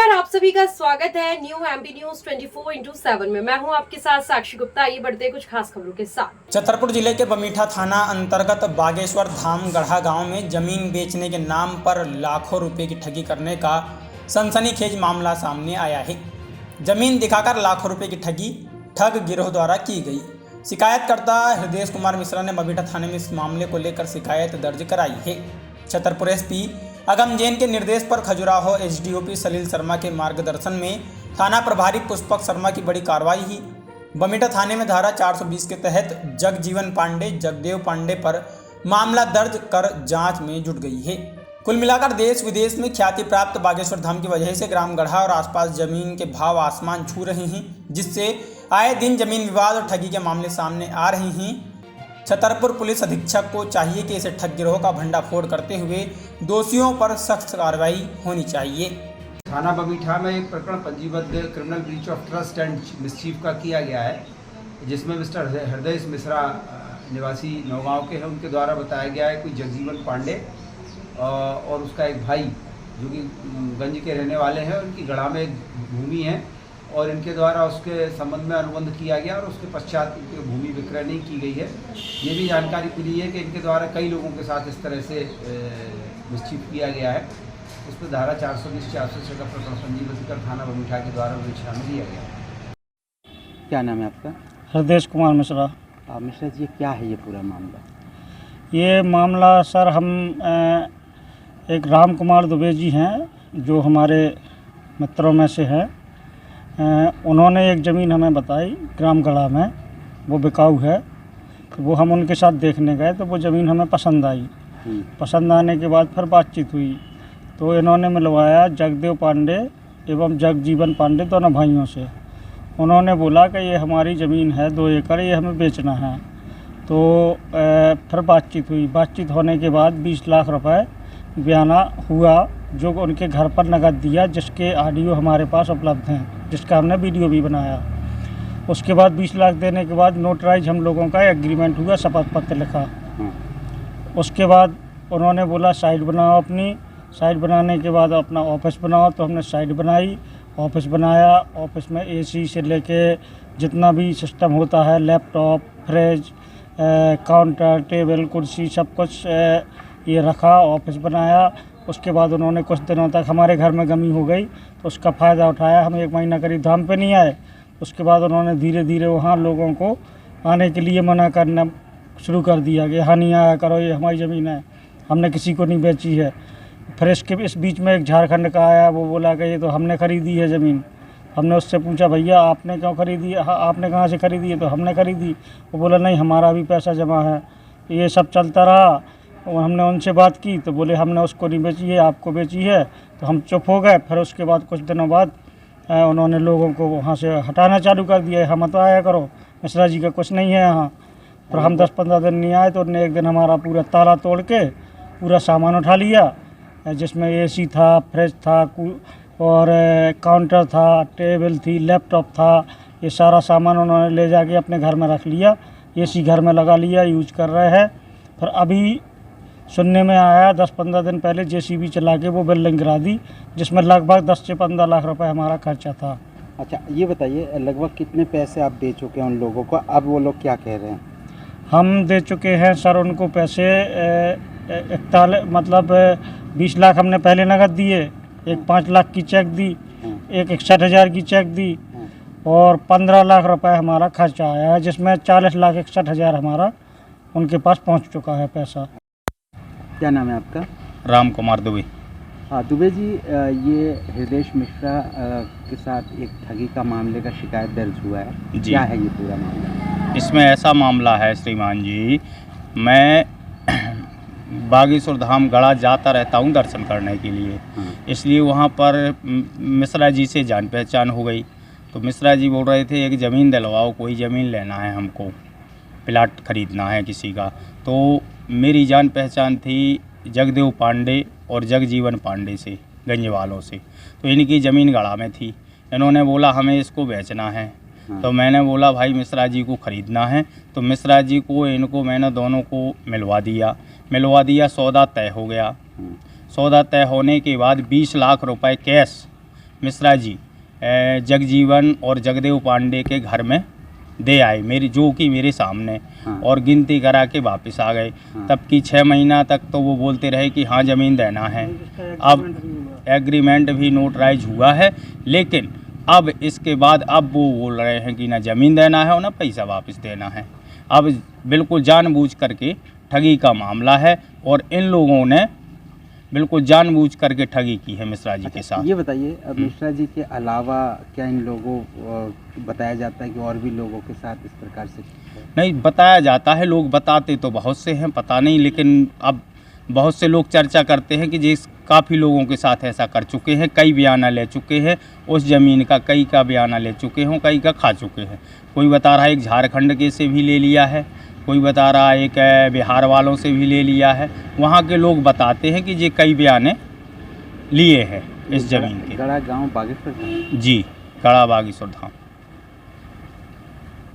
नमस्कार, आप सभी का स्वागत है न्यू एमपी न्यूज 24/7 में। मैं हूं आपके साथ साक्षी गुप्ता। ये बढ़ते कुछ खास खबरों के साथ। छतरपुर जिले के बमीठा थाना अंतर्गत बागेश्वर धाम गढ़ा गांव में जमीन बेचने के नाम पर लाखों रुपए की ठगी करने का सनसनीखेज मामला सामने आया है। जमीन दिखाकर लाखों रुपए की ठगी ठग गिरोह द्वारा की गई। शिकायतकर्ता हृदय कुमार मिश्रा ने बमीठा थाने में इस मामले को लेकर शिकायत दर्ज कराई है। छतरपुर एसपी अगम जैन के निर्देश पर खजुराहो एसडीओपी सलील शर्मा के मार्गदर्शन में थाना प्रभारी पुष्पक शर्मा की बड़ी कार्रवाई हुई। बमीठा थाने में धारा 420 के तहत जगजीवन पांडे जगदेव पांडे पर मामला दर्ज कर जांच में जुट गई है। कुल मिलाकर देश विदेश में ख्याति प्राप्त बागेश्वर धाम की वजह से ग्राम गढ़ा और आसपास जमीन के भाव आसमान छू रहे हैं, जिससे आए दिन जमीन विवाद और ठगी के मामले सामने आ रहे हैं। छतरपुर पुलिस अधीक्षक को चाहिए कि इसे ठग गिरोह का भंडाफोड़ करते हुए दोषियों पर सख्त कार्रवाई होनी चाहिए। थाना बमीठा में एक प्रकरण पंजीबद्ध criminal breach of trust and mischief का किया गया है, जिसमें मिस्टर हृदय मिश्रा निवासी नौगांव के हैं, उनके द्वारा बताया गया है कोई जगजीवन पांडे और उसका एक भाई जो कि गंज के रहने वाले हैं, उनकी गढ़ा में एक भूमि है और इनके द्वारा उसके संबंध में अनुबंध किया गया और उसके पश्चात इनकी भूमि विक्रय नहीं की गई है। ये भी जानकारी मिली है कि इनके द्वारा कई लोगों के साथ इस तरह से मिसचीफ किया गया है। उस पर धारा 420-406 का प्रकरण पंजीबद्ध कर थाना बमीठा के द्वारा विवेचना में लिया गया। क्या नाम है आपका? हृदय कुमार मिश्रा। मिश्रा जी, क्या है ये पूरा मामला? ये मामला सर, हम एक राम कुमार दुबे जी हैं जो हमारे मित्रों में से हैं। उन्होंने एक ज़मीन हमें बताई ग्राम गढ़ा में, वो बिकाऊ है। तो वो हम उनके साथ देखने गए तो वो ज़मीन हमें पसंद आई। पसंद आने के बाद फिर बातचीत हुई तो इन्होंने मिलवाया जगदेव पांडे एवं जगजीवन पांडे दोनों भाइयों से। उन्होंने बोला कि ये हमारी ज़मीन है 2 एकड़, ये हमें बेचना है। तो फिर बातचीत हुई। बातचीत होने के बाद 20 लाख रुपए बयाना हुआ जो उनके घर पर नकद दिया, जिसके ऑडियो हमारे पास उपलब्ध हैं, जिसका हमने वीडियो भी बनाया। उसके बाद 20 लाख देने के बाद नोटराइज हम लोगों का एग्रीमेंट हुआ, शपथ पत्र लिखा। उसके बाद उन्होंने बोला साइट बनाओ अपनी। साइट बनाने के बाद अपना ऑफिस बनाओ, तो हमने साइट बनाई, ऑफिस बनाया। ऑफिस में एसी से लेके जितना भी सिस्टम होता है, लैपटॉप, फ्रिज, काउंटर, टेबल, कुर्सी, सब कुछ ये रखा, ऑफिस बनाया। उसके बाद उन्होंने कुछ दिनों तक हमारे घर में गमी हो गई तो उसका फ़ायदा उठाया। हम 1 महीना करीब धाम पे नहीं आए। उसके बाद उन्होंने धीरे धीरे वहाँ लोगों को आने के लिए मना करना शुरू कर दिया कि यहाँ नहीं आया करो, ये हमारी ज़मीन है, हमने किसी को नहीं बेची है। फिर इस बीच में एक झारखंड का आया, वो बोला कि ये तो हमने ख़रीदी है ज़मीन। हमने उससे पूछा भैया आपने क्यों खरीदी है, आपने कहाँ से खरीदी है? तो हमने खरीदी। वो बोला नहीं, हमारा भी पैसा जमा है। ये सब चलता रहा और हमने उनसे बात की तो बोले हमने उसको नहीं बेची है, आपको बेची है। तो हम चुप हो गए। फिर उसके बाद कुछ दिनों बाद उन्होंने लोगों को वहाँ से हटाना चालू कर दिया। हम मत आया करो, मिश्रा जी का कुछ नहीं है यहाँ। फिर हम 10-15 दिन नहीं आए तो उन्होंने एक दिन हमारा पूरा ताला तोड़ के पूरा सामान उठा लिया, जिसमें एसी था, फ्रिज था और काउंटर था, टेबल थी, लैपटॉप था। ये सारा सामान उन्होंने ले जाके अपने घर में रख लिया, एसी घर में लगा लिया, यूज कर रहे हैं। फिर अभी सुनने में आया 10-15 दिन पहले जेसीबी चला के वो बिल्डिंग गिरा दी, जिसमें लगभग 10 से 15 लाख रुपए हमारा खर्चा था। अच्छा, ये बताइए लगभग कितने पैसे आप दे चुके हैं उन लोगों को? अब वो लोग क्या कह रहे हैं? हम दे चुके हैं सर उनको पैसे 20 लाख हमने पहले नकद दिए, एक 5 लाख की चेक दी, एक 61,000 की चेक दी और 15 लाख रुपए हमारा खर्चा आया है, जिसमें 40,61,000 हमारा उनके पास पहुंच चुका है पैसा। क्या नाम है आपका? राम कुमार दुबे। हाँ दुबे जी, ये हृदय मिश्रा के साथ एक ठगी का मामले का शिकायत दर्ज हुआ है जी। क्या है ये पूरा मामला? इसमें ऐसा मामला है श्रीमान जी, मैं बागेश्वर धाम गढ़ा जाता रहता हूँ दर्शन करने के लिए। इसलिए वहाँ पर मिश्रा जी से जान पहचान हो गई। तो मिश्रा जी बोल रहे थे एक ज़मीन दिलवाओ, कोई ज़मीन लेना है हमको, प्लाट खरीदना है किसी का। तो मेरी जान पहचान थी जगदेव पांडे और जगजीवन पांडे से, गंज वालों से। तो इनकी ज़मीन गढ़ा में थी। इन्होंने बोला हमें इसको बेचना है। तो मैंने बोला भाई मिश्रा जी को ख़रीदना है। तो मिश्रा जी को इनको मैंने दोनों को मिलवा दिया। सौदा तय हो गया। सौदा तय होने के बाद 20 लाख रुपए कैश मिश्रा जी जगजीवन और जगदेव पांडे के घर में दे आए मेरी, जो कि मेरे सामने, हाँ। और गिनती करा के वापस आ गए। हाँ। तब की 6 महीना तक तो वो बोलते रहे कि हाँ ज़मीन देना है। अब एग्रीमेंट भी नोटराइज हुआ है, लेकिन अब इसके बाद अब वो बोल रहे हैं कि ना ज़मीन देना है और ना पैसा वापस देना है। अब बिल्कुल जानबूझ करके ठगी का मामला है और इन लोगों ने बिल्कुल जानबूझ करके ठगी की है मिश्रा जी के साथ। ये बताइए, अब मिश्रा जी के अलावा क्या इन लोगों बताया जाता है कि और भी लोगों के साथ इस प्रकार से? नहीं बताया जाता है, लोग बताते तो बहुत से हैं, पता नहीं, लेकिन अब बहुत से लोग चर्चा करते हैं कि जिस काफ़ी लोगों के साथ ऐसा कर चुके हैं, कई बयाना ले चुके हैं उस ज़मीन का, कई का बयाना ले चुके हों, कई का खा चुके हैं। कोई बता रहा है एक झारखंड के से भी ले लिया है, कोई बता रहा है एक बिहार वालों से भी ले लिया है। वहाँ के लोग बताते हैं कि ये कई बयाने लिए हैं इस ज़मीन के। गड़ा गांव बागेश्वर धाम? जी, गड़ा बागेश्वर धाम।